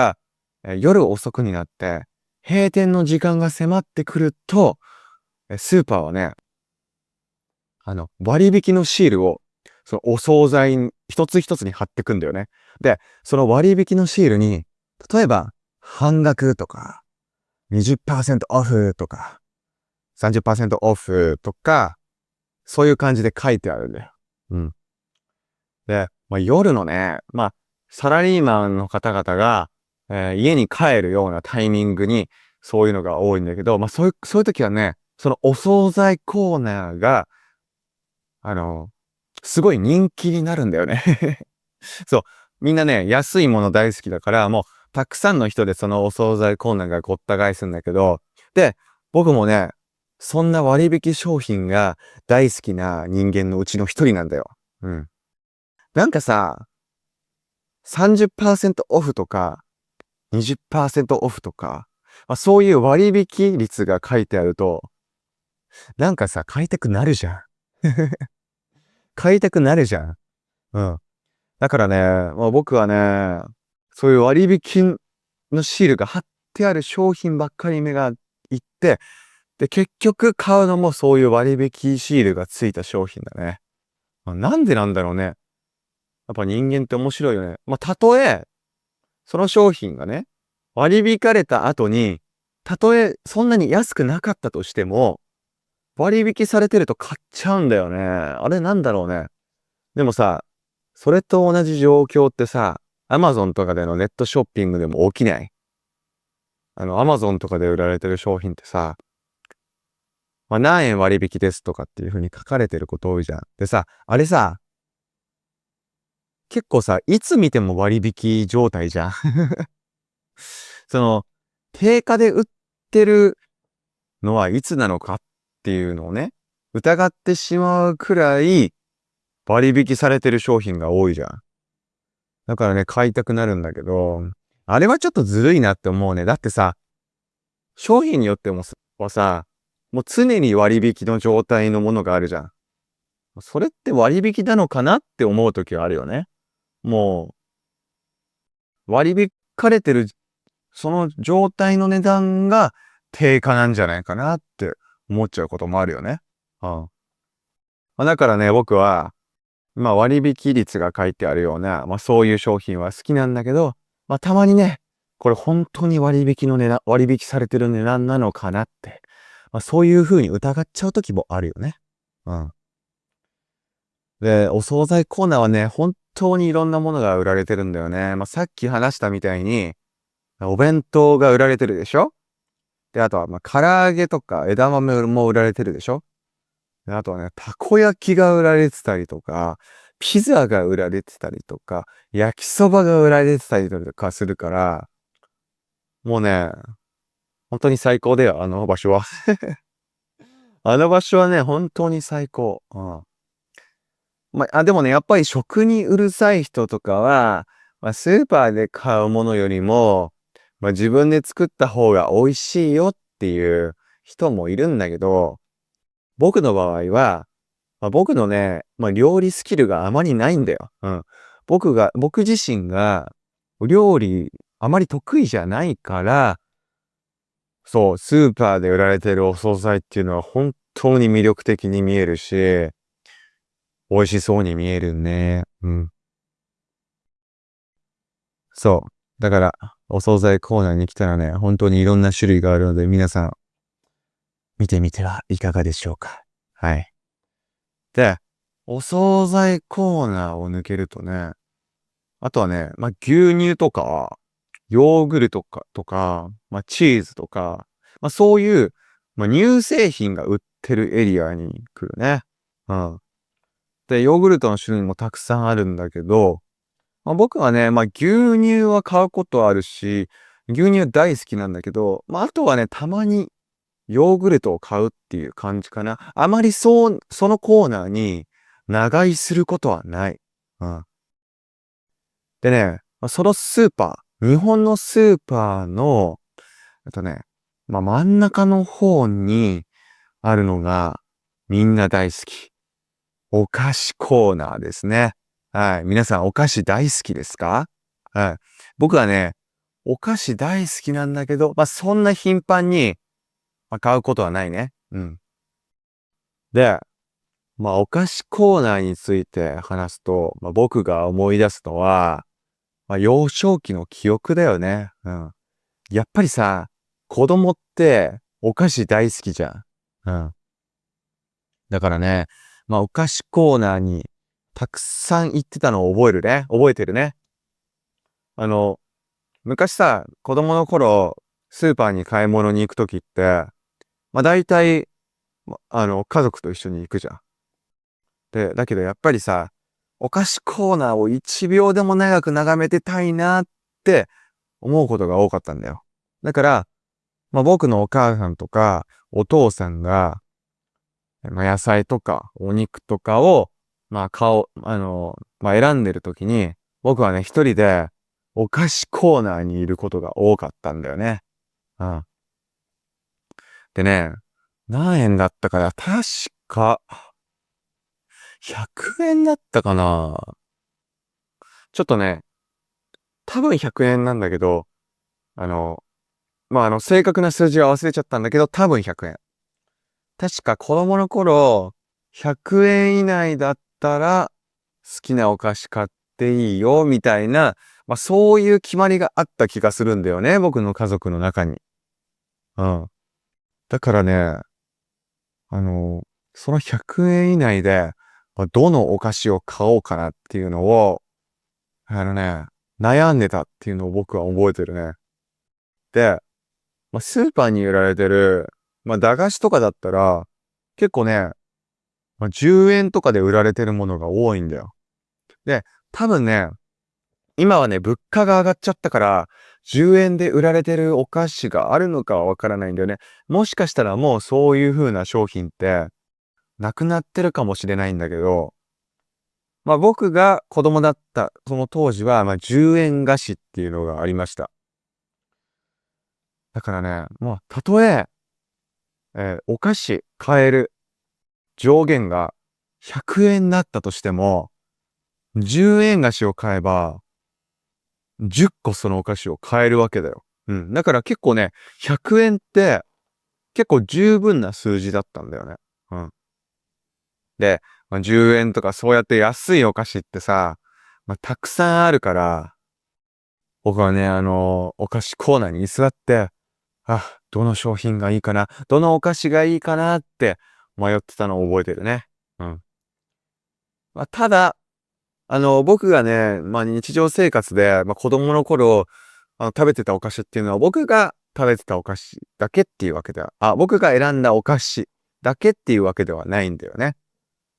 ら、夜遅くになって、閉店の時間が迫ってくると、スーパーはね、割引のシールを、そのお惣菜に一つ一つに貼ってくんだよね。で、その割引のシールに、例えば、半額とか、20%オフとか、30%オフとか、そういう感じで書いてあるんだよ。うん。で、夜のね、サラリーマンの方々が、家に帰るようなタイミングに、そういうのが多いんだけど、そういう時はね、そのお惣菜コーナーが、あの、すごい人気になるんだよね。そう。みんなね、安いもの大好きだから、もう、たくさんの人でそのお惣菜コーナーがごった返すんだけど、で、僕もね、そんな割引商品が大好きな人間のうちの一人なんだよ。うん。なんかさ、30% オフとか、20% オフとか、そういう割引率が書いてあると、なんかさ、買いたくなるじゃん。買いたくなるじゃん。うん。だからね、僕はね、そういう割引のシールが貼ってある商品ばっかり目がいって、で、結局買うのもそういう割引シールがついた商品だね。なんでなんだろうね。やっぱ人間って面白いよね。たとえ、その商品がね、割り引かれた後に、たとえそんなに安くなかったとしても、割引されてると買っちゃうんだよね。あれなんだろうね。でもさ、それと同じ状況ってさ、アマゾンとかでのネットショッピングでも起きない？アマゾンとかで売られてる商品ってさ、何円割引ですとかっていう風に書かれてること多いじゃん。でさ、あれさ、結構さ、いつ見ても割引状態じゃん。その、定価で売ってるのはいつなのかっていうのをね、疑ってしまうくらい割引されてる商品が多いじゃん。だからね、買いたくなるんだけど、あれはちょっとずるいなって思うね。だってさ、商品によってもさ、もう常に割引の状態のものがあるじゃん。それって割引なのかなって思う時はあるよね。もう、割引かれてる、その状態の値段が定価なんじゃないかなって思っちゃうこともあるよね。うん。だからね、僕は、割引率が書いてあるような、そういう商品は好きなんだけど、たまにね、これ本当に割引されてる値段なのかなって、そういう風に疑っちゃう時もあるよね。うん。で、お惣菜コーナーはね、本当にいろんなものが売られてるんだよね。さっき話したみたいに、お弁当が売られてるでしょ？で、あとは、唐揚げとか枝豆も売られてるでしょ？で、あとはね、たこ焼きが売られてたりとか、ピザが売られてたりとか、焼きそばが売られてたりとかするから、もうね、本当に最高だよ、あの場所は。あの場所はね、本当に最高。うん。でもね、やっぱり食にうるさい人とかは、スーパーで買うものよりも、自分で作った方が美味しいよっていう人もいるんだけど、僕の場合は、僕のね、料理スキルがあまりないんだよ。うん。僕自身が、料理あまり得意じゃないから、そう、スーパーで売られてるお惣菜っていうのは本当に魅力的に見えるし、美味しそうに見えるね。うん。そう。だから、お惣菜コーナーに来たらね、本当にいろんな種類があるので、皆さん、見てみてはいかがでしょうか。はい。で、お惣菜コーナーを抜けるとね、あとはね、牛乳とか、ヨーグルトとか、チーズとか、そういう、乳製品が売ってるエリアに来るね。うん。で、ヨーグルトの種類もたくさんあるんだけど、僕はね、牛乳は買うことあるし、牛乳大好きなんだけど、あとはね、たまにヨーグルトを買うっていう感じかな。あまりそのコーナーに長居することはない。うん。でね、そのスーパー、日本のスーパーの、ね、真ん中の方にあるのが、みんな大好き。お菓子コーナーですね。はい。皆さんお菓子大好きですか？はい。僕はね、お菓子大好きなんだけど、そんな頻繁に、買うことはないね。うん。で、お菓子コーナーについて話すと、僕が思い出すのは、幼少期の記憶だよね。うん。やっぱりさ、子供ってお菓子大好きじゃん。うん。だからね、お菓子コーナーにたくさん行ってたのを覚えてるね。あの、昔さ、子供の頃、スーパーに買い物に行くときって、大体、家族と一緒に行くじゃん。で、だけどやっぱりさ、お菓子コーナーを1秒でも長く眺めてたいなって思うことが多かったんだよ。だから、僕のお母さんとか、お父さんが、野菜とか、お肉とかを、選んでる時に、僕はね、一人で、お菓子コーナーにいることが多かったんだよね。うん。でね、何円だったかな、確か、100円だったかな。ちょっとね、多分100円なんだけど、あの、正確な数字は忘れちゃったんだけど、多分100円。確か子供の頃、100円以内だったら、好きなお菓子買っていいよ、みたいな、そういう決まりがあった気がするんだよね、僕の家族の中に。うん。だからね、あの、その100円以内で、どのお菓子を買おうかなっていうのを、あのね、悩んでたっていうのを僕は覚えてるね。で、スーパーに売られてる、駄菓子とかだったら、結構ね、10円とかで売られてるものが多いんだよ。で、多分ね、今はね、物価が上がっちゃったから、10円で売られてるお菓子があるのかはわからないんだよね。もしかしたらもうそういう風な商品ってなくなってるかもしれないんだけど、僕が子供だったその当時は、10円菓子っていうのがありました。だからね、たとえ、お菓子買える上限が100円になったとしても、10円菓子を買えば、10個そのお菓子を買えるわけだよ。うん。だから結構ね、100円って結構十分な数字だったんだよね。うん。で、10円とかそうやって安いお菓子ってさ、たくさんあるから、僕はね、お菓子コーナーに居座って、どの商品がいいかな、どのお菓子がいいかなって迷ってたのを覚えてるね。うん。ただ、僕がね、日常生活で、子供の頃、食べてたお菓子っていうのは、僕が食べてたお菓子だけっていうわけでは、僕が選んだお菓子だけっていうわけではないんだよね。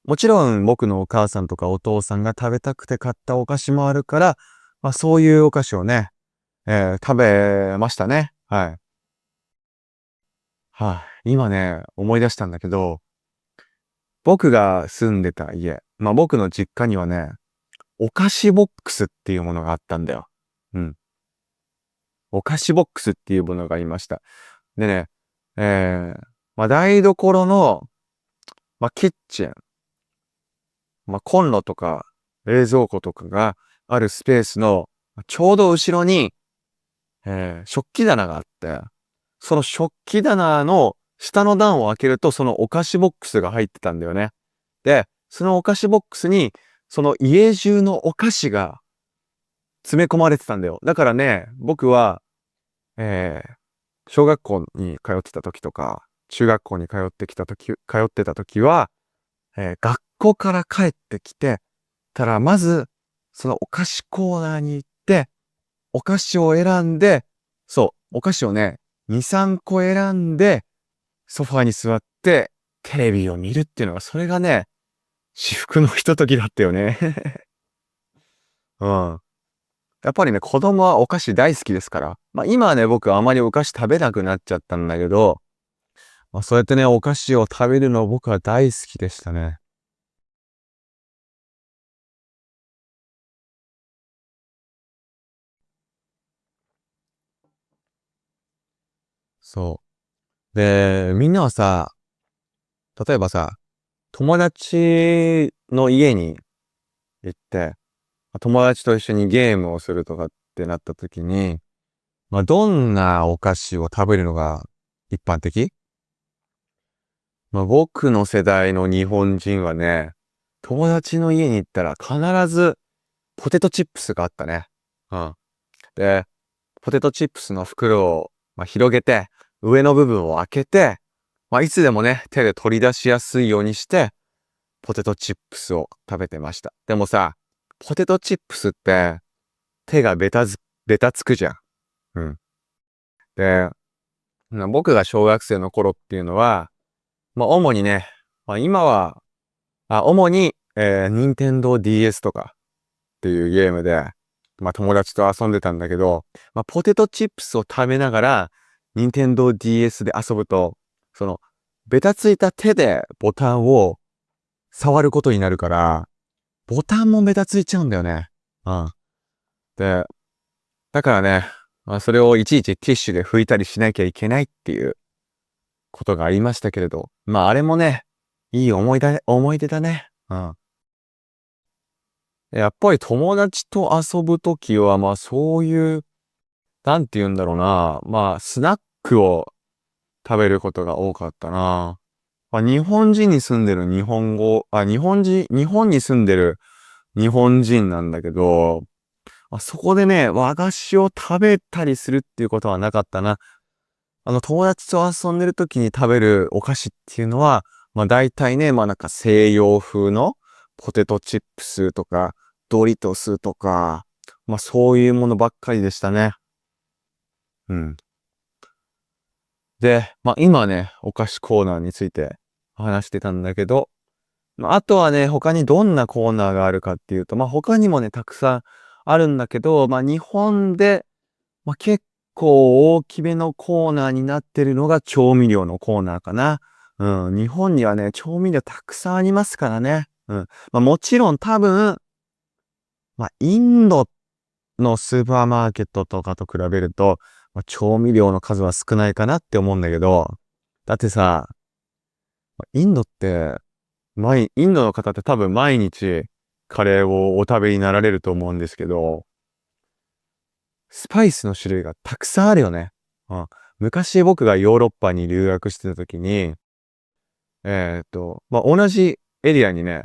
もちろん、僕のお母さんとかお父さんが食べたくて買ったお菓子もあるから、そういうお菓子をね、食べましたね。はい。はい。今ね、思い出したんだけど、僕が住んでた家、僕の実家にはね、お菓子ボックスっていうものがあったんだよ。うん。お菓子ボックスっていうものがありました。でね、えー、台所の、キッチン、コンロとか冷蔵庫とかがあるスペースのちょうど後ろに、食器棚があって、その食器棚の下の段を開けるとそのお菓子ボックスが入ってたんだよね。で、そのお菓子ボックスにその家中のお菓子が詰め込まれてたんだよ。だからね、僕は、えー小学校に通ってた時とか、中学校に通ってた時は、学校から帰ってきて、まず、そのお菓子コーナーに行って、お菓子を選んで、そう、お菓子をね、2、3個選んで、ソファに座って、テレビを見るっていうのが、それがね、至福のひとときだったよね。うん。やっぱりね、子供はお菓子大好きですから。今はね、僕はあまりお菓子食べなくなっちゃったんだけど、そうやってね、お菓子を食べるの僕は大好きでしたね。そう。で、みんなはさ、例えばさ、友達の家に行って、友達と一緒にゲームをするとかってなった時に、どんなお菓子を食べるのが一般的？僕の世代の日本人はね、友達の家に行ったら必ずポテトチップスがあったね。うん。で、ポテトチップスの袋を、広げて、上の部分を開けて、いつでもね、手で取り出しやすいようにして、ポテトチップスを食べてました。でもさ、ポテトチップスって手がベタつくじゃん。うん。で、僕が小学生の頃っていうのは、主にね、今は、主に、任天堂 DS とかっていうゲームで、友達と遊んでたんだけど、ポテトチップスを食べながら、任天堂 DS で遊ぶと、ベタついた手でボタンを触ることになるから、ボタンもベタついちゃうんだよね。うん。で、だからね、それをいちいちティッシュで拭いたりしなきゃいけないっていうことがありましたけれど、あれもね、いい思い出だね。うん。やっぱり友達と遊ぶときは、そういう、なんて言うんだろうな、スナックを食べることが多かったな。日本人に住んでる日本に住んでる日本人なんだけど、そこでね、和菓子を食べたりするっていうことはなかったな。友達と遊んでる時に食べるお菓子っていうのは、大体ね、なんか西洋風のポテトチップスとか、ドリトスとか、そういうものばっかりでしたね。うん。で、今ね、お菓子コーナーについて話してたんだけど、あとはね、他にどんなコーナーがあるかっていうと、他にもね、たくさんあるんだけど、日本で、結構大きめのコーナーになってるのが調味料のコーナーかな。うん、日本にはね、調味料たくさんありますからね。うん。もちろん多分、インドのスーパーマーケットとかと比べると、調味料の数は少ないかなって思うんだけど、だってさ、インドって、インドの方って多分毎日カレーをお食べになられると思うんですけど、スパイスの種類がたくさんあるよね。うん。昔僕がヨーロッパに留学してた時に、同じエリアにね、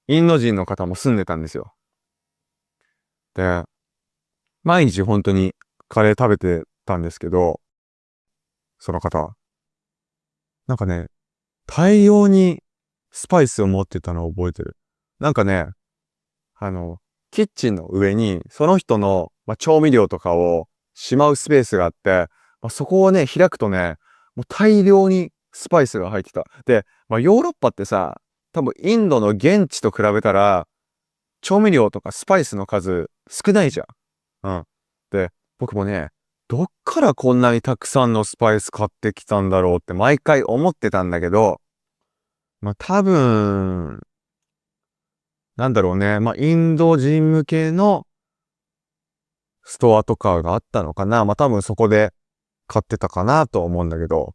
インド人の方も住んでたんですよ。で、毎日本当にカレー食べてたんですけど、その方。なんかね、大量にスパイスを持ってたのを覚えてる。なんかね、あの、キッチンの上にその人の、調味料とかをしまうスペースがあって、そこをね、開くとね、もう大量にスパイスが入ってた。で、ヨーロッパってさ、多分インドの現地と比べたら、調味料とかスパイスの数少ないじゃん。うん。で、僕もね、どっからこんなにたくさんのスパイス買ってきたんだろうって毎回思ってたんだけど、多分、なんだろうね。インド人向けのストアとかがあったのかな。多分そこで買ってたかなと思うんだけど。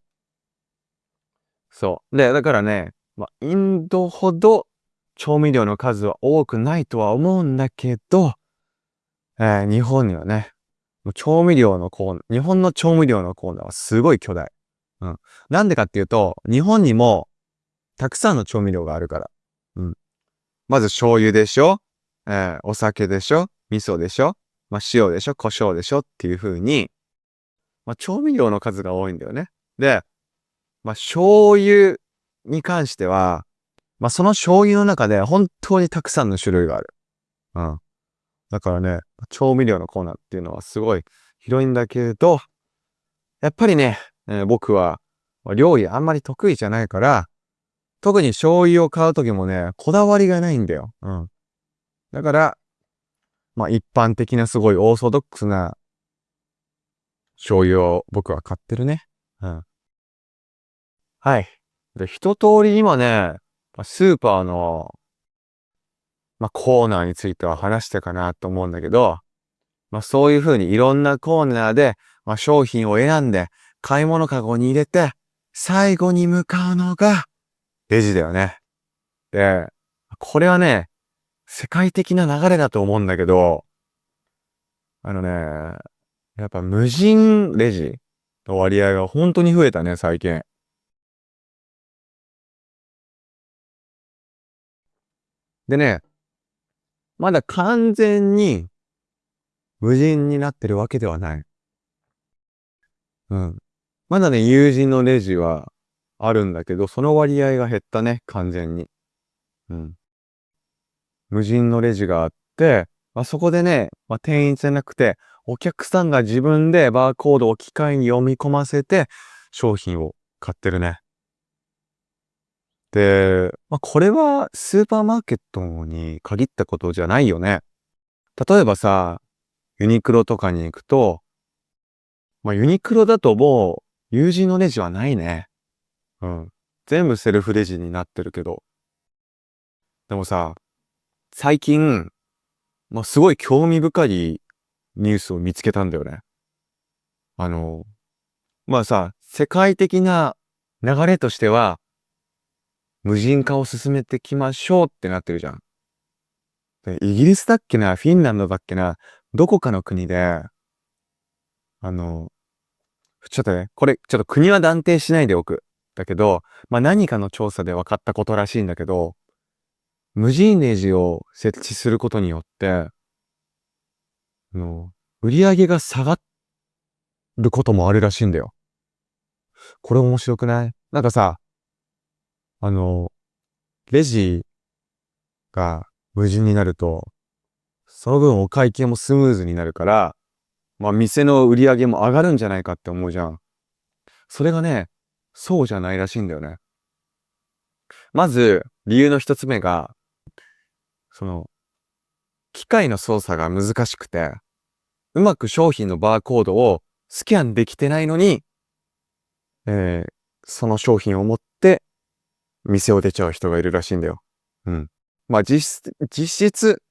そう。で、だからね、インドほど調味料の数は多くないとは思うんだけど、日本にはね、日本の調味料のコーナーはすごい巨大。うん。なんでかっていうと、日本にもたくさんの調味料があるから。うん。まず醤油でしょ、お酒でしょ、味噌でしょ、塩でしょ、胡椒でしょっていう風に、調味料の数が多いんだよね。で、醤油に関しては、その醤油の中で本当にたくさんの種類がある。うん。だからね、調味料のコーナーっていうのはすごい広いんだけれど、やっぱりね、僕は料理あんまり得意じゃないから、特に醤油を買うときもね、こだわりがないんだよ。うん。だから、一般的なすごいオーソドックスな醤油を僕は買ってるね。うん。はい。で、一通り今ね、スーパーの、コーナーについては話したかなと思うんだけど、そういう風にいろんなコーナーで、商品を選んで、買い物かごに入れて、最後に向かうのが、レジだよね。で、これはね、世界的な流れだと思うんだけど、あのね、やっぱ無人レジの割合が本当に増えたね、最近。でね、まだ完全に無人になってるわけではない。うん。まだね、有人のレジはあるんだけど、その割合が減ったね、完全に。うん。無人のレジがあって、そこでね、店員じゃなくて、お客さんが自分でバーコードを機械に読み込ませて、商品を買ってるね。で、これはスーパーマーケットに限ったことじゃないよね。例えばさ、ユニクロとかに行くと、ユニクロだとも友人のレジはないね。うん。全部セルフレジになってるけど。でもさ、最近、すごい興味深いニュースを見つけたんだよね。あの、世界的な流れとしては、無人化を進めてきましょうってなってるじゃん。で、イギリスだっけな、フィンランドだっけな、どこかの国で、あの、ちょっとね、これ、ちょっと国は断定しないでおく。だけど、何かの調査で分かったことらしいんだけど、無人レジを設置することによって、の、売り上げが下がることもあるらしいんだよ。これ面白くない？なんかさ、あの、レジが無人になると、その分お会計もスムーズになるから、店の売り上げも上がるんじゃないかって思うじゃん。それがね、そうじゃないらしいんだよね。まず、理由の一つ目が、その、機械の操作が難しくて、うまく商品のバーコードをスキャンできてないのに、えーその商品を持って店を出ちゃう人がいるらしいんだよ。うん。実質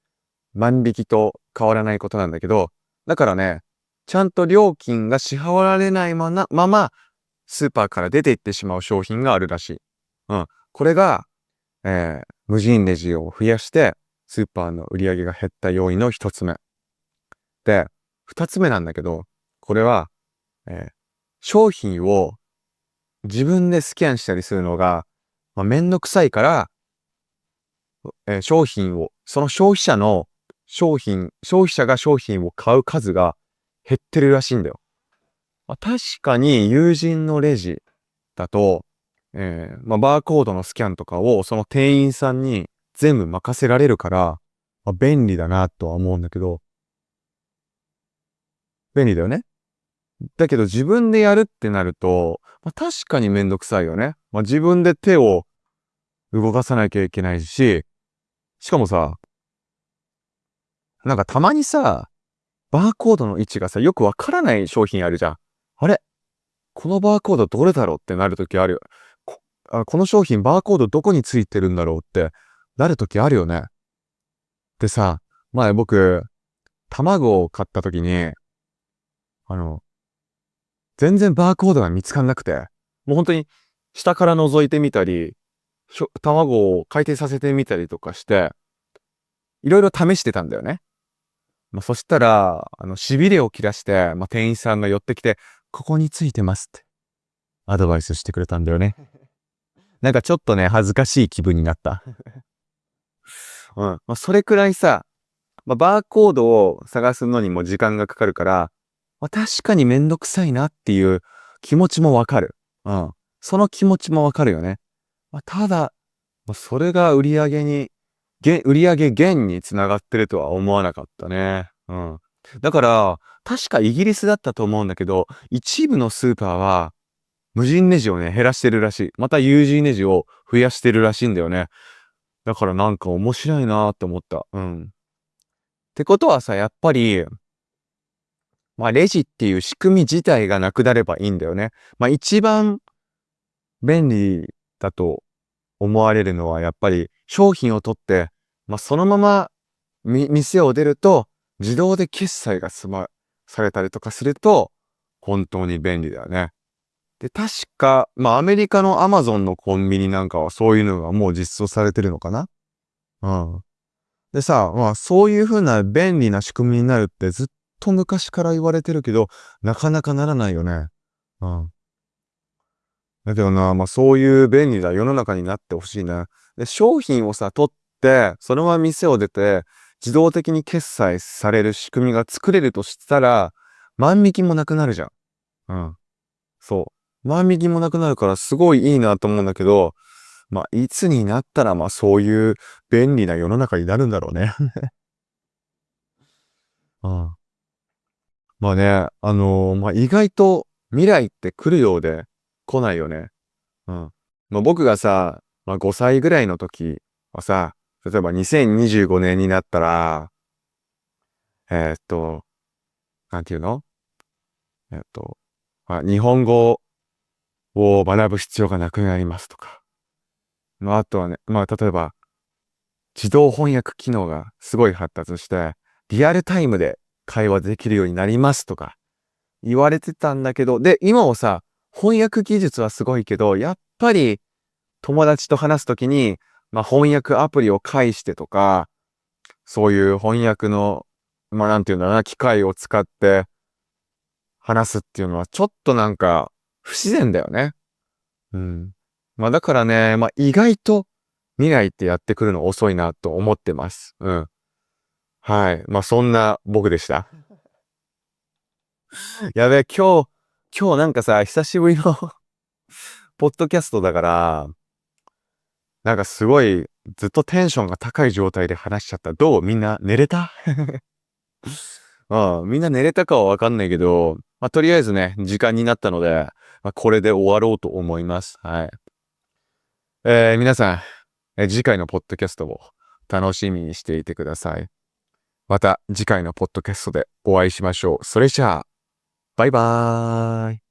万引きと変わらないことなんだけど、だからね、ちゃんと料金が支払われないまま、スーパーから出て行ってしまう商品があるらしい。うん。これが、無人レジを増やして、スーパーの売り上げが減った要因の一つ目。で、二つ目なんだけど、これは、えー商品を自分でスキャンしたりするのが、めんどくさいから、その消費者が商品を買う数が減ってるらしいんだよ。確かに友人のレジだと、バーコードのスキャンとかをその店員さんに全部任せられるから、便利だなとは思うんだけど、便利だよね。だけど自分でやるってなると、確かにめんどくさいよね。自分で手を動かさなきゃいけないし、しかもさ、なんかたまにさ、バーコードの位置がさ、よくわからない商品あるじゃん。あれこのバーコードどれだろうってなるときあるよ。こ、この商品バーコードどこについてるんだろうってなるときあるよね。でさ、前僕、卵を買ったときに、あの、全然バーコードが見つかんなくて、もう本当に下から覗いてみたり、卵を回転させてみたりとかして、いろいろ試してたんだよね。そしたら、痺れを切らして、店員さんが寄ってきて、ここについてますってアドバイスしてくれたんだよね。なんかちょっとね、恥ずかしい気分になった。うん。それくらいさ、バーコードを探すのにも時間がかかるから、確かにめんどくさいなっていう気持ちもわかる。うん。その気持ちもわかるよね。ただ、それが売上減につながってるとは思わなかったね。うん。だから、確かイギリスだったと思うんだけど、一部のスーパーは、無人レジをね、減らしてるらしい。また有人レジを増やしてるらしいんだよね。だからなんか面白いなーって思った。うん。ってことはさ、やっぱり、レジっていう仕組み自体がなくなればいいんだよね。一番便利だと思われるのは、やっぱり商品を取って、そのまま店を出ると、自動で決済がされたりとかすると、本当に便利だよね。で、確か、アメリカのアマゾンのコンビニなんかはそういうのがもう実装されてるのかな。うん。でさ、そういう風な便利な仕組みになるってずっと昔から言われてるけど、なかなかならないよね。うん。だけどな、そういう便利な世の中になってほしいな。で、商品をさ、取って、そのまま店を出て、自動的に決済される仕組みが作れるとしたら、万引きもなくなるじゃん。うん。そう。万引きもなくなるからすごいいいなと思うんだけど、いつになったらそういう便利な世の中になるんだろうね。うん。意外と未来って来るようで来ないよね。うん。僕がさ、5歳ぐらいの時はさ、例えば2025年になったら、えーっと、なんていうの日本語を学ぶ必要がなくなりますとか。あとはね、例えば、自動翻訳機能がすごい発達して、リアルタイムで会話できるようになりますとか言われてたんだけど、で、今もさ、翻訳技術はすごいけど、やっぱり友達と話すときに、翻訳アプリを介してとか、そういう翻訳の、なんていうんだろうな、機械を使って話すっていうのはちょっとなんか不自然だよね。うん。だからね、意外と未来ってやってくるの遅いなと思ってます。うん。はい。そんな僕でした。やべえ、今日なんかさ、久しぶりのポッドキャストだから、なんかすごいずっとテンションが高い状態で話しちゃった。どうみんな寝れたみんな寝れたかはわかんないけど、とりあえずね、時間になったので、これで終わろうと思います。はい。皆さん、次回のポッドキャストを楽しみにしていてください。また次回のポッドキャストでお会いしましょう。それじゃあ、バイバーイ。